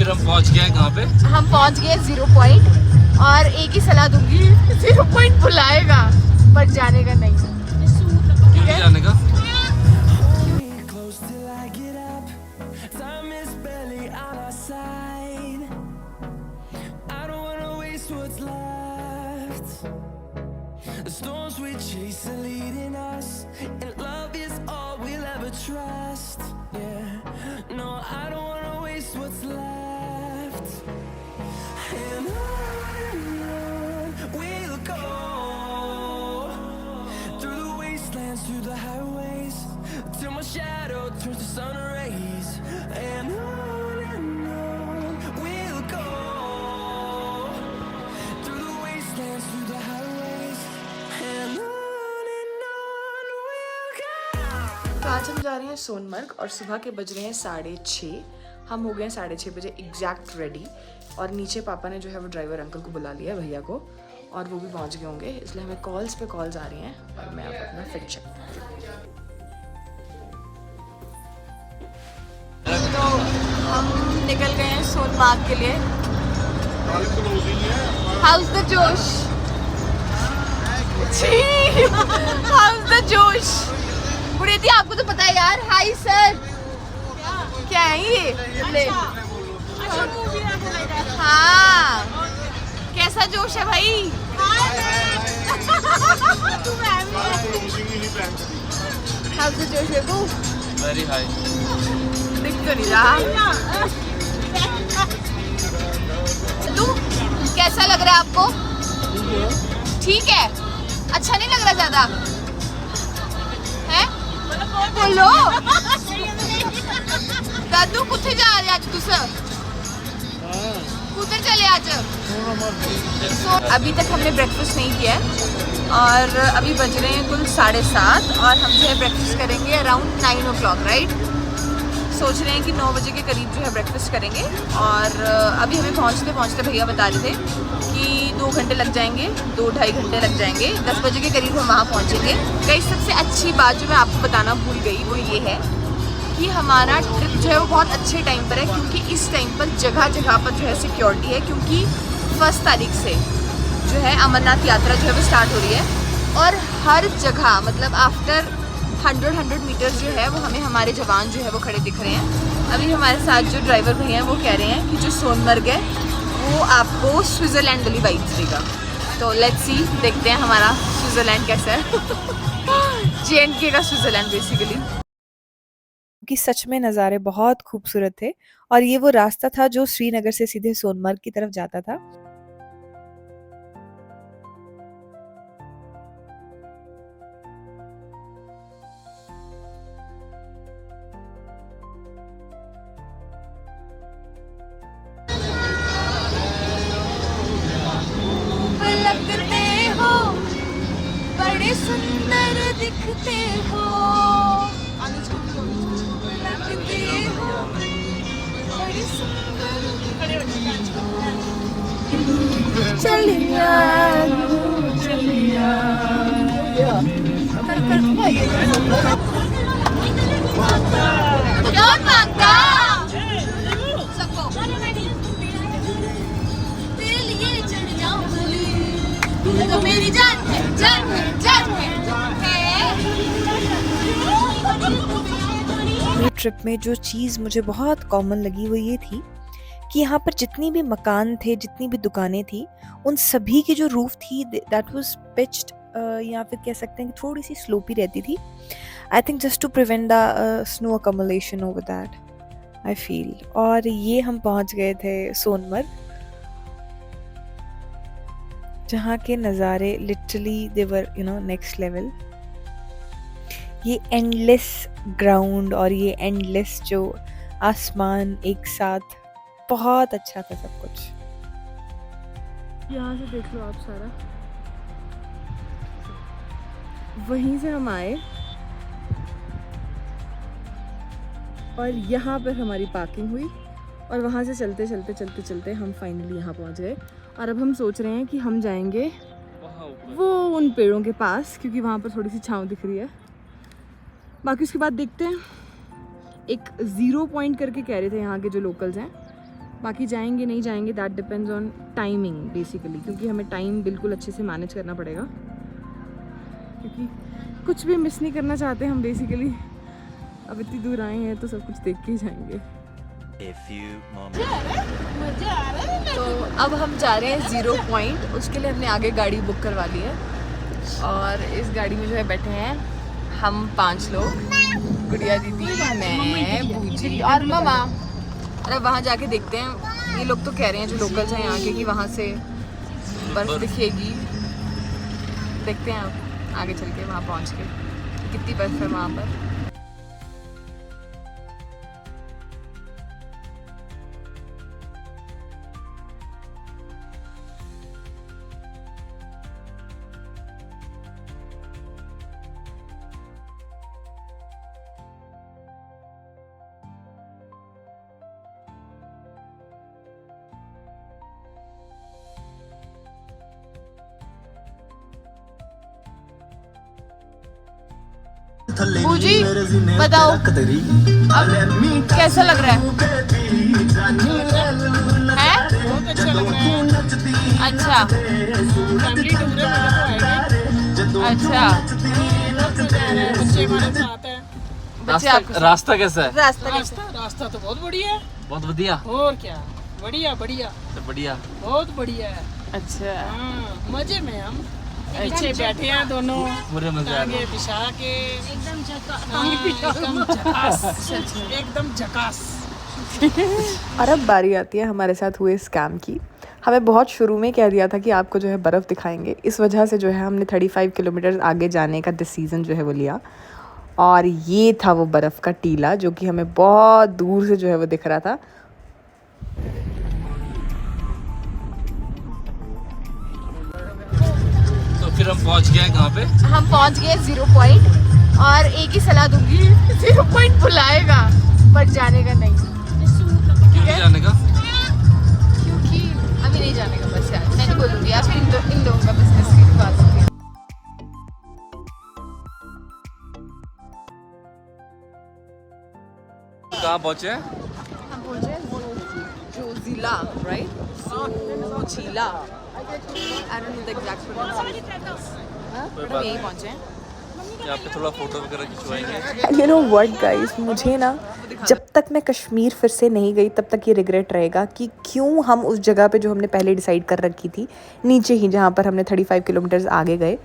फिर हम पहुंच गए कहाँ पे? हम पहुंच गए 0 पॉइंट और एक ही सलाह दूंगी 0 पॉइंट बुलाएगा पर जाने का नहीं। ठीक है जाने का। The storms we chase are leading us, and love is all we'll ever trust. Yeah, no, I don't wanna waste what's left. And on we'll go, through the wastelands, through the highways, till my shadow turns to sun rays. And on we'll go, through the wastelands, through the highways, and on we'll go. तो आज हम जा रहे हैं सोनमर्ग और सुबह के बज रहे हैं 6:30। हम हो गए हैं 6:30 बजे एग्जैक्ट रेडी और नीचे पापा ने जो है वो ड्राइवर अंकल को बुला लिया है, भैया को, और वो भी पहुंच गए होंगे, इसलिए हमें कॉल्स पे कॉल्स आ रही हैं और मैं आप अपना फिट चेक। तो हम निकल गए हैं सोनमार्ग के लिए। हाउस द जोश, हाउस द जोश। बुढ़ी थी, आपको तो पता है यार। हाय सर, क्या है ये? हाँ, कैसा जोश है भाई? हाउस द जोश बेबू? Very high. दिख तो नहीं रहा। तुम कैसा लग रहा है आपको? ठीक है, अच्छा नहीं लग रहा ज्यादा है? बोलो दादू, कुत्थे जा रहे आज तुस? कुत्थे चले आज? अभी तक हमने ब्रेकफास्ट नहीं किया है और अभी बज रहे हैं कुल 7:30 और हम जो है ब्रेकफास्ट करेंगे अराउंड 9 o'clock, राइट? सोच रहे हैं कि 9 बजे के करीब जो है ब्रेकफास्ट करेंगे और अभी हमें पहुंचते पहुंचते भैया बता रहे थे कि 2 घंटे लग जाएंगे, 2-2.5 घंटे लग जाएंगे। 10 बजे के करीब हम वहाँ पहुँचेंगे। कई सबसे अच्छी बात जो मैं आपको बताना भूल गई वो ये है कि हमारा ट्रिप जो है वो बहुत अच्छे टाइम पर है, क्योंकि इस टाइम पर जगह जगह पर जो है सिक्योरिटी है, क्योंकि 1 तारीख से जो है अमरनाथ यात्रा जो है वो स्टार्ट हो रही है और हर जगह मतलब आफ्टर 100 मीटर्स जो है वो हमें हमारे जवान जो है वो खड़े दिख रहे हैं। अभी हमारे साथ जो ड्राइवर भैया हैं वो कह रहे हैं कि जो सोनमर्ग है वो आपको स्विट्ज़रलैंड वाली वाइब्स देगा। तो लेट्स सी, देखते हैं हमारा स्विट्ज़रलैंड कैसा है। JNK का स्विट्ज़रलैंड बेसिकली। कि सच में नज़ारे बहुत खूबसूरत थे और ये वो रास्ता था जो श्रीनगर से सीधे सोनमर्ग की तरफ जाता था। लगते हो बड़े सुंदर दिखते हो, लगते हो बड़े सुंदर। चलिया चलिया कौन मांगता सबको? तेरे लिए चढ़ जाऊं गली, तो मेरी जान है, जान है, जान है। ट्रिप में जो चीज़ मुझे बहुत कॉमन लगी वो ये थी कि यहाँ पर जितनी भी मकान थे, जितनी भी दुकानें थी, उन सभी की जो रूफ थी दैट वाज पिच्ड, या फिर कह सकते हैं कि थोड़ी सी स्लोपी रहती थी। I think just to prevent the snow accumulation over that, I feel. और ये हम पहुँच गए थे सोनमर्ग, जहाँ के नज़ारे literally they were next level. ये एंडलेस ग्राउंड और ये एंडलेस जो आसमान एक साथ, बहुत अच्छा था सब कुछ। यहाँ से देख लो आप सारा, वहीं से हम आए और यहाँ पर हमारी पार्किंग हुई और वहाँ से चलते चलते चलते चलते हम फाइनली यहाँ पहुँच गए। और अब हम सोच रहे हैं कि हम जाएंगे वो उन पेड़ों के पास, क्योंकि वहाँ पर थोड़ी सी छाँव दिख रही है। बाकी उसके बाद देखते हैं। एक 0 पॉइंट करके कह रहे थे यहाँ के जो लोकल्स हैं बाकी जाएंगे नहीं जाएंगे that depends on timing basically, क्योंकि हमें टाइम बिल्कुल अच्छे से मैनेज करना पड़ेगा, क्योंकि कुछ भी मिस नहीं करना चाहते हम बेसिकली। अब इतनी दूर आए हैं तो सब कुछ देख के ही जाएंगे। A few moments. तो अब हम जा रहे हैं 0 पॉइंट, उसके लिए हमने आगे गाड़ी बुक करवा ली है और इस गाड़ी में जो है बैठे हैं हम 5 लोग, गुड़िया दीदी, मैं, बूजी और मामा। अरे वहाँ जाके देखते हैं, ये लोग तो कह रहे हैं जो लोकल्स हैं यहाँ के कि वहाँ से बर्फ़ दिखेगी, देखते हैं अब आगे चल के वहाँ पहुँच के कितनी बर्फ़ है वहाँ पर। बूजी बताओ अब कैसा लग रहा है? बहुत अच्छा लग रहा है। अच्छा फैमिली टूर है, अच्छा, बच्चे हमारे साथ हैं। रास्ता कैसा है? रास्ता तो बहुत बढ़िया है। बहुत बढ़िया। और क्या, बढ़िया बढ़िया बढ़िया, बहुत बढ़िया है। अच्छा, हाँ, मजे में हम पीछे बैठे हैं दोनों, पूरे मजे आ टांगे रहे। बिछा के एकदम झकास, एकदम झकास। और अब बारी आती है हमारे साथ हुए स्कैम की। हमें बहुत शुरू में कह दिया था कि आपको जो है बर्फ़ दिखाएंगे, इस वजह से जो है हमने 35 किलोमीटर आगे जाने का डिसीज़न जो है वो लिया, और ये था वो बर्फ़ का टीला जो कि हमें बहुत दूर से जो है वो दिख रहा था। तो फिर हम पहुंच गए कहाँ पे? हम पहुंच गए 0 पॉइंट और एक ही सलाह दूंगी, 0 पॉइंट बुलाएगा पर जाने का नहीं। क्यों जाने का? क्योंकि अभी नहीं जाने का, बस यार मैं नहीं बोलूँगी, या फिर इन लोगों का बिजनेस की बात होती है। कहाँ पहुँचे? हम पहुंचे Zoji La, right? Zoji La, I don't know the exact pronunciation, कोई हम बात यहीं नहीं। पहुंचे हैं। यहाँ पे थोड़ा फोटो वगैरह खिंचवाएंगे। यू नो व्हाट गाइस, मुझे ना जब तक मैं कश्मीर फिर से नहीं गई तब तक ये रिग्रेट रहेगा कि क्यों हम उस जगह पे जो हमने पहले डिसाइड कर रखी थी, नीचे ही जहाँ पर हमने 35 किलोमीटर्स आगे गए,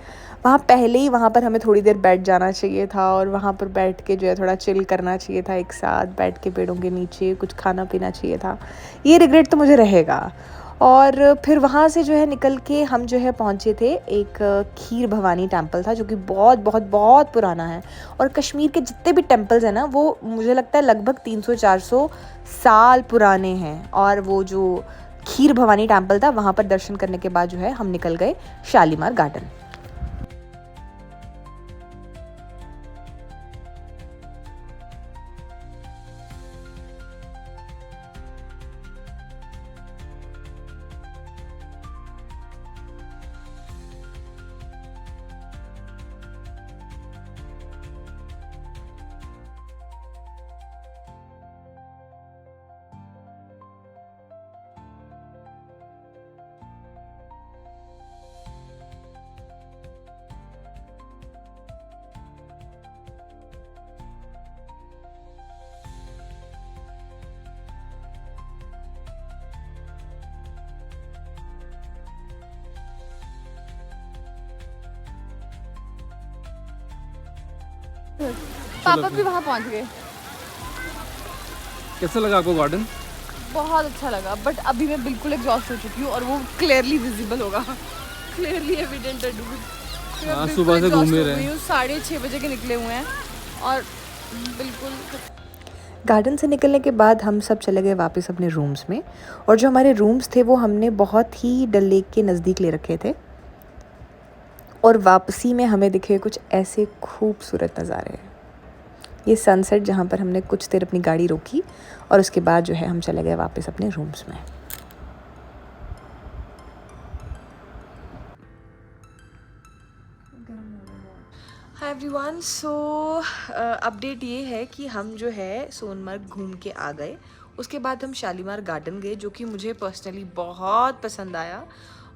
वहाँ पहले ही वहाँ पर हमें थोड़ी देर बैठ जाना चाहिए था और वहाँ पर बैठ के जो है थोड़ा चिल करना चाहिए था, एक साथ बैठ के पेड़ों के नीचे कुछ खाना पीना चाहिए था। ये रिग्रेट तो मुझे रहेगा। और फिर वहाँ से जो है निकल के हम जो है पहुँचे थे, एक खीर भवानी टेम्पल था जो कि बहुत बहुत बहुत पुराना है। और कश्मीर के जितने भी टेम्पल्स हैं ना, वो मुझे लगता है लगभग 300-400 साल पुराने हैं। और वो जो खीर भवानी टेम्पल था, वहाँ पर दर्शन करने के बाद जो है हम निकल गए शालीमार गार्डन। पापा भी वहाँ पहुँच गए। कैसा लगा आपको गार्डन? बहुत अच्छा लगा, बट अभी मैं बिल्कुल एग्जॉस्ट हो चुकी हूँ और वो क्लियरली विजिबल होगा, क्लियरली एविडेंट है डूड। हाँ, सुबह से घूम ही रहे हैं। 6:30 बजे के निकले हुए हैं और बिल्कुल। गार्डन से निकलने के बाद हम सब चले गए वापस अपने रूम्स में, और जो हमारे रूम्स थे वो हमने बहुत ही डल लेक के नज़दीक ले रखे थे। और वापसी में हमें दिखे कुछ ऐसे खूबसूरत नज़ारे। ये सनसेट जहाँ पर हमने कुछ देर अपनी गाड़ी रोकी और उसके बाद जो है हम चले गए वापस अपने रूम्स में। हाय एवरीवन, सो अपडेट ये है कि हम जो है सोनमर्ग घूम के आ गए उसके बाद हम शालीमार गार्डन गए, जो कि मुझे पर्सनली बहुत पसंद आया।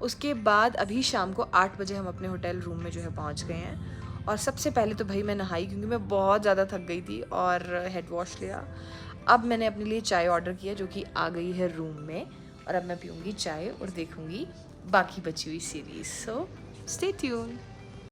उसके बाद अभी शाम को 8 बजे हम अपने होटल रूम में जो है पहुंच गए हैं। और सबसे पहले तो भाई मैं नहाई, क्योंकि मैं बहुत ज़्यादा थक गई थी, और हेड वॉश लिया। अब मैंने अपने लिए चाय ऑर्डर किया, जो कि आ गई है रूम में, और अब मैं पीऊँगी चाय और देखूँगी बाकी बची हुई सीरीज़। So stay tuned.